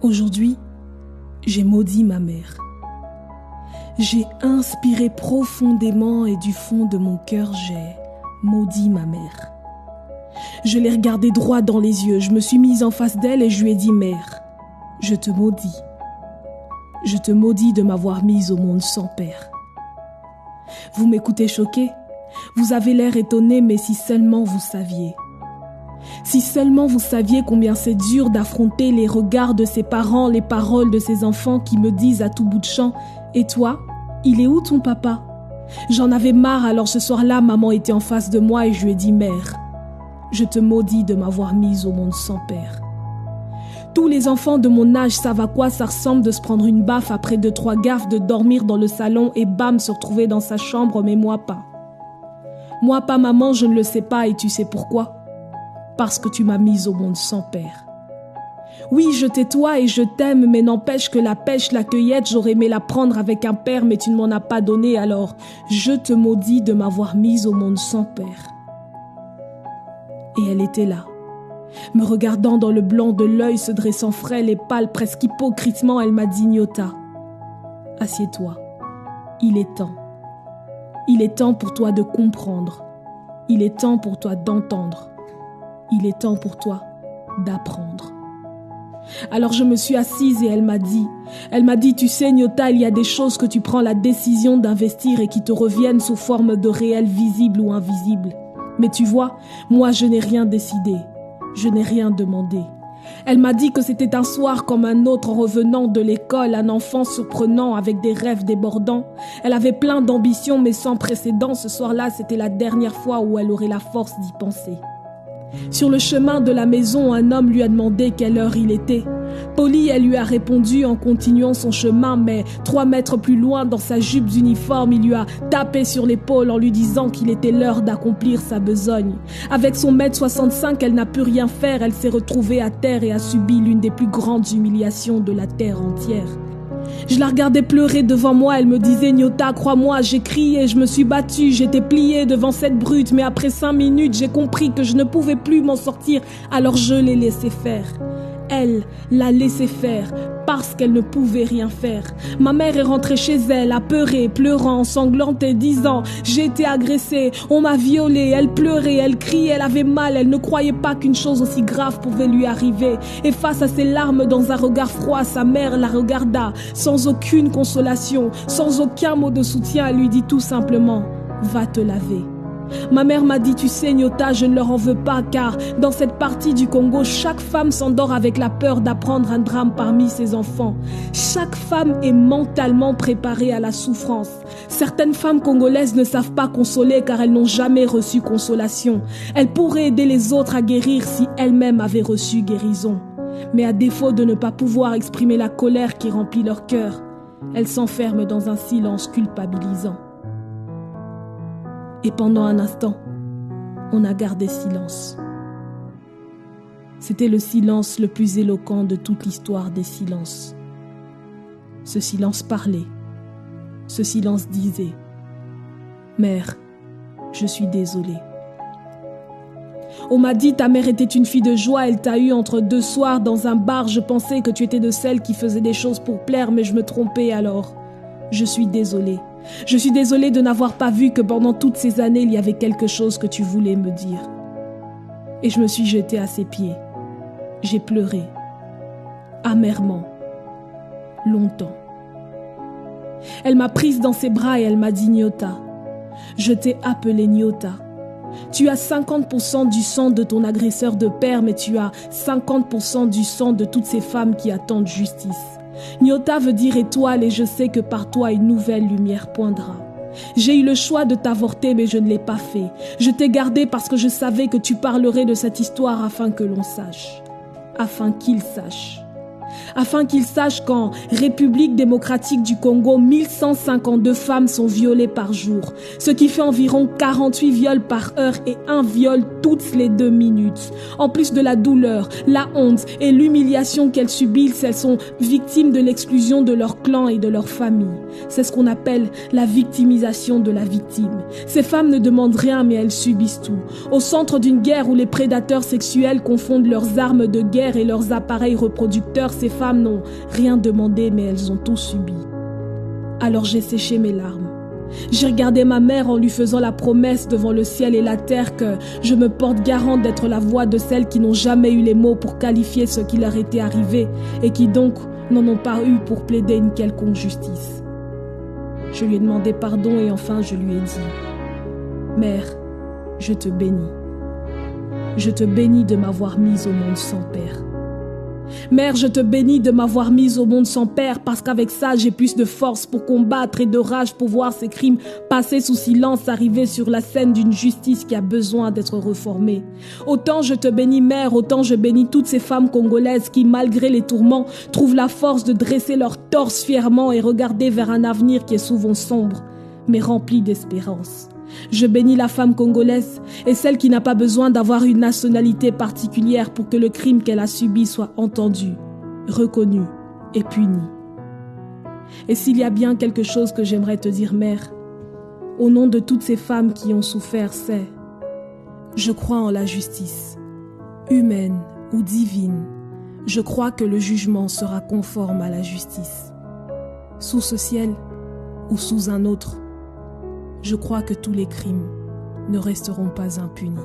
Aujourd'hui, j'ai maudit ma mère. J'ai inspiré profondément et du fond de mon cœur, j'ai maudit ma mère. Je l'ai regardée droit dans les yeux, je me suis mise en face d'elle et je lui ai dit « Mère, je te maudis. Je te maudis de m'avoir mise au monde sans père. » Vous m'écoutez choqué? Vous avez l'air étonné, mais si seulement vous saviez. Si seulement vous saviez combien c'est dur d'affronter les regards de ses parents, les paroles de ses enfants qui me disent à tout bout de champ « Et toi, il est où ton papa ?» J'en avais marre, alors ce soir-là, maman était en face de moi et je lui ai dit « Mère, je te maudis de m'avoir mise au monde sans père. » Tous les enfants de mon âge savent à quoi ça ressemble de se prendre une baffe après 2-3 gaffes, de dormir dans le salon et bam, se retrouver dans sa chambre, mais moi pas. Moi pas maman, je ne le sais pas et tu sais pourquoi? Parce que tu m'as mise au monde sans père. Oui, je t'ai et je t'aime, mais n'empêche que la pêche, la cueillette, j'aurais aimé la prendre avec un père, mais tu ne m'en as pas donné, alors je te maudis de m'avoir mise au monde sans père. Et elle était là, me regardant dans le blanc de l'œil, se dressant frêle et pâle, presque hypocritement, elle m'a dit « Nyota, assieds-toi, il est temps. Il est temps pour toi de comprendre. Il est temps pour toi d'entendre. Il est temps pour toi d'apprendre. » Alors je me suis assise et elle m'a dit, tu sais Nyota, il y a des choses que tu prends la décision d'investir et qui te reviennent sous forme de réel visible ou invisible. Mais tu vois, moi je n'ai rien décidé, je n'ai rien demandé. Elle m'a dit que c'était un soir comme un autre en revenant de l'école, un enfant surprenant avec des rêves débordants. Elle avait plein d'ambitions mais sans précédent, ce soir-là c'était la dernière fois où elle aurait la force d'y penser. Sur le chemin de la maison, un homme lui a demandé quelle heure il était. Poli, elle lui a répondu en continuant son chemin, mais 3 mètres plus loin, dans sa jupe d'uniforme, il lui a tapé sur l'épaule en lui disant qu'il était l'heure d'accomplir sa besogne. Avec son 1m65, elle n'a pu rien faire, elle s'est retrouvée à terre et a subi l'une des plus grandes humiliations de la terre entière. Je la regardais pleurer devant moi, elle me disait « Nyota, crois-moi, j'ai crié, je me suis battue, j'étais pliée devant cette brute, mais après 5 minutes, j'ai compris que je ne pouvais plus m'en sortir, alors je l'ai laissé faire. » Elle l'a laissé faire parce qu'elle ne pouvait rien faire. Ma mère est rentrée chez elle, apeurée, pleurant, sanglantée, disant « J'ai été agressée, on m'a violée ». Elle pleurait, elle criait, elle avait mal, elle ne croyait pas qu'une chose aussi grave pouvait lui arriver. Et face à ses larmes, dans un regard froid, sa mère la regarda, sans aucune consolation, sans aucun mot de soutien. Elle lui dit tout simplement « Va te laver ». Ma mère m'a dit, tu sais Nyota, je ne leur en veux pas car dans cette partie du Congo, chaque femme s'endort avec la peur d'apprendre un drame parmi ses enfants. Chaque femme est mentalement préparée à la souffrance. Certaines femmes congolaises ne savent pas consoler car elles n'ont jamais reçu consolation. Elles pourraient aider les autres à guérir si elles-mêmes avaient reçu guérison. Mais à défaut de ne pas pouvoir exprimer la colère qui remplit leur cœur, elles s'enferment dans un silence culpabilisant. Et pendant un instant, on a gardé silence. C'était le silence le plus éloquent de toute l'histoire des silences. Ce silence parlait. Ce silence disait « Mère, je suis désolée. » On m'a dit ta mère était une fille de joie, elle t'a eu entre 2 soirs dans un bar. Je pensais que tu étais de celles qui faisaient des choses pour plaire, mais je me trompais alors. Je suis désolée. Je suis désolée de n'avoir pas vu que pendant toutes ces années, il y avait quelque chose que tu voulais me dire. Et je me suis jetée à ses pieds. J'ai pleuré. Amèrement. Longtemps. Elle m'a prise dans ses bras et elle m'a dit « Nyota, je t'ai appelé Nyota. Tu as 50% du sang de ton agresseur de père, mais tu as 50% du sang de toutes ces femmes qui attendent justice. Nyota veut dire étoile et je sais que par toi une nouvelle lumière poindra. J'ai eu le choix de t'avorter mais je ne l'ai pas fait. Je t'ai gardé parce que je savais que tu parlerais de cette histoire afin que l'on sache. Afin qu'il sache. Afin qu'il sache qu'en République démocratique du Congo, 1152 femmes sont violées par jour, ce qui fait environ 48 viols par heure et 1 viol toutes les 2 minutes. En plus de la douleur, la honte et l'humiliation qu'elles subissent, elles sont victimes de l'exclusion de leur clan et de leur famille. C'est ce qu'on appelle la victimisation de la victime. Ces femmes ne demandent rien mais elles subissent tout. Au centre d'une guerre où les prédateurs sexuels confondent leurs armes de guerre et leurs appareils reproducteurs, ces ces femmes n'ont rien demandé, mais elles ont tout subi. Alors j'ai séché mes larmes. J'ai regardé ma mère en lui faisant la promesse devant le ciel et la terre que je me porte garante d'être la voix de celles qui n'ont jamais eu les mots pour qualifier ce qui leur était arrivé et qui donc n'en ont pas eu pour plaider une quelconque justice. Je lui ai demandé pardon et enfin je lui ai dit « Mère, je te bénis. Je te bénis de m'avoir mise au monde sans père. Mère, je te bénis de m'avoir mise au monde sans père parce qu'avec ça, j'ai plus de force pour combattre et de rage pour voir ces crimes passer sous silence, arriver sur la scène d'une justice qui a besoin d'être reformée. Autant je te bénis, mère, autant je bénis toutes ces femmes congolaises qui, malgré les tourments, trouvent la force de dresser leur torse fièrement et regarder vers un avenir qui est souvent sombre, mais rempli d'espérance. Je bénis la femme congolaise et celle qui n'a pas besoin d'avoir une nationalité particulière pour que le crime qu'elle a subi soit entendu, reconnu et puni. Et s'il y a bien quelque chose que j'aimerais te dire, mère, au nom de toutes ces femmes qui ont souffert, c'est « Je crois en la justice, humaine ou divine. Je crois que le jugement sera conforme à la justice. Sous ce ciel ou sous un autre, je crois que tous les crimes ne resteront pas impunis. »